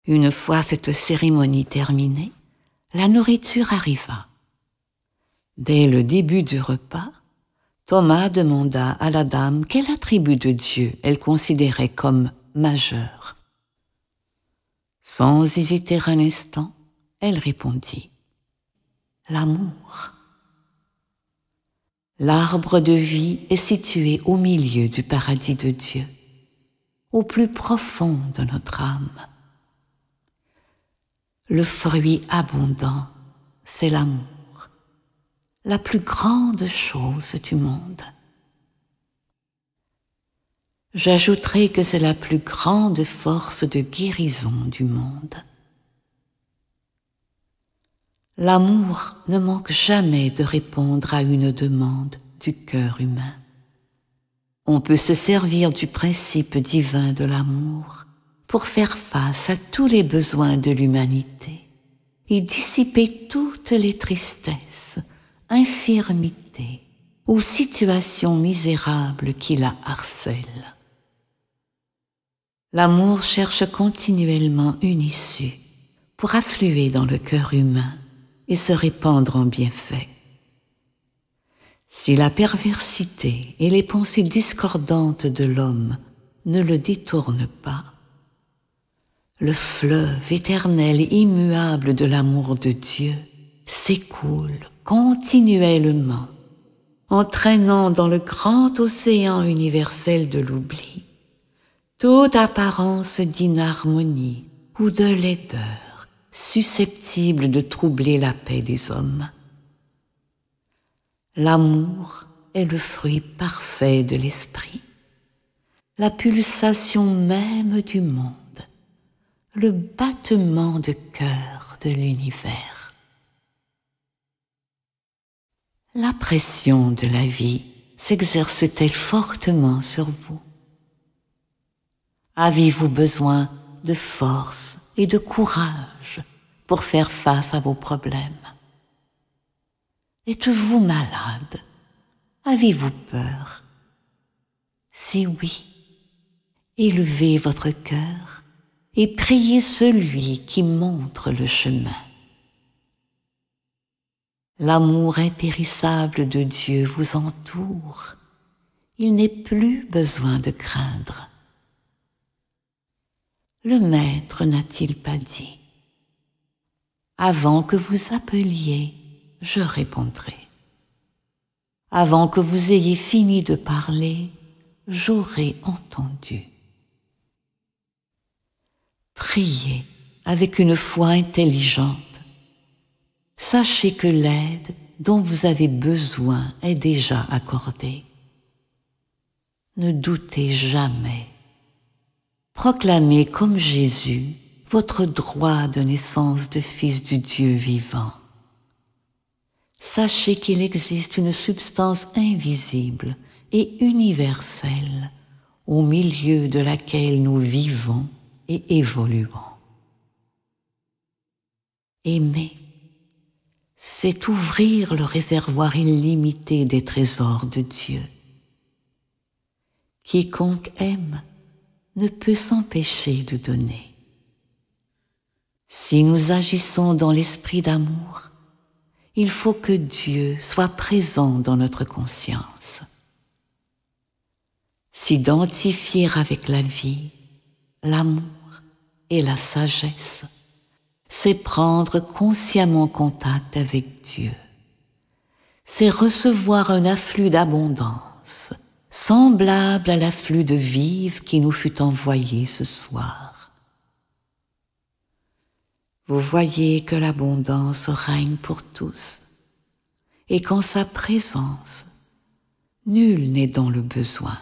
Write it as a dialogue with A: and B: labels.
A: Une fois cette cérémonie terminée, la nourriture arriva. Dès le début du repas, Thomas demanda à la dame quel attribut de Dieu elle considérait comme majeur. Sans hésiter un instant, elle répondit « L'amour ». L'arbre de vie est situé au milieu du paradis de Dieu, au plus profond de notre âme. Le fruit abondant, c'est l'amour, la plus grande chose du monde. J'ajouterai que c'est la plus grande force de guérison du monde. L'amour ne manque jamais de répondre à une demande du cœur humain. On peut se servir du principe divin de l'amour pour faire face à tous les besoins de l'humanité et dissiper toutes les tristesses, infirmités ou situations misérables qui la harcèlent. L'amour cherche continuellement une issue pour affluer dans le cœur humain et se répandre en bienfaits. Si la perversité et les pensées discordantes de l'homme ne le détournent pas, le fleuve éternel et immuable de l'amour de Dieu s'écoule continuellement, entraînant dans le grand océan universel de l'oubli toute apparence d'inharmonie ou de laideur susceptible de troubler la paix des hommes. L'amour est le fruit parfait de l'esprit, la pulsation même du monde, le battement de cœur de l'univers. La pression de la vie s'exerce-t-elle fortement sur vous? Avez-vous besoin de force et de courage pour faire face à vos problèmes? Êtes-vous malade? Avez-vous peur? Si oui, élevez votre cœur et priez celui qui montre le chemin. L'amour impérissable de Dieu vous entoure. Il n'est plus besoin de craindre. Le Maître n'a-t-il pas dit « Avant que vous appeliez, je répondrai. Avant que vous ayez fini de parler, j'aurai entendu. » Priez avec une foi intelligente. Sachez que l'aide dont vous avez besoin est déjà accordée. Ne doutez jamais. Proclamez comme Jésus votre droit de naissance de fils du Dieu vivant. Sachez qu'il existe une substance invisible et universelle au milieu de laquelle nous vivons et évoluons. Aimer, c'est ouvrir le réservoir illimité des trésors de Dieu. Quiconque aime ne peut s'empêcher de donner. Si nous agissons dans l'esprit d'amour, il faut que Dieu soit présent dans notre conscience. S'identifier avec la vie, l'amour et la sagesse, c'est prendre consciemment contact avec Dieu. C'est recevoir un afflux d'abondance, semblable à l'afflux de vives qui nous fut envoyé ce soir. Vous voyez que l'abondance règne pour tous, et qu'en sa présence, nul n'est dans le besoin.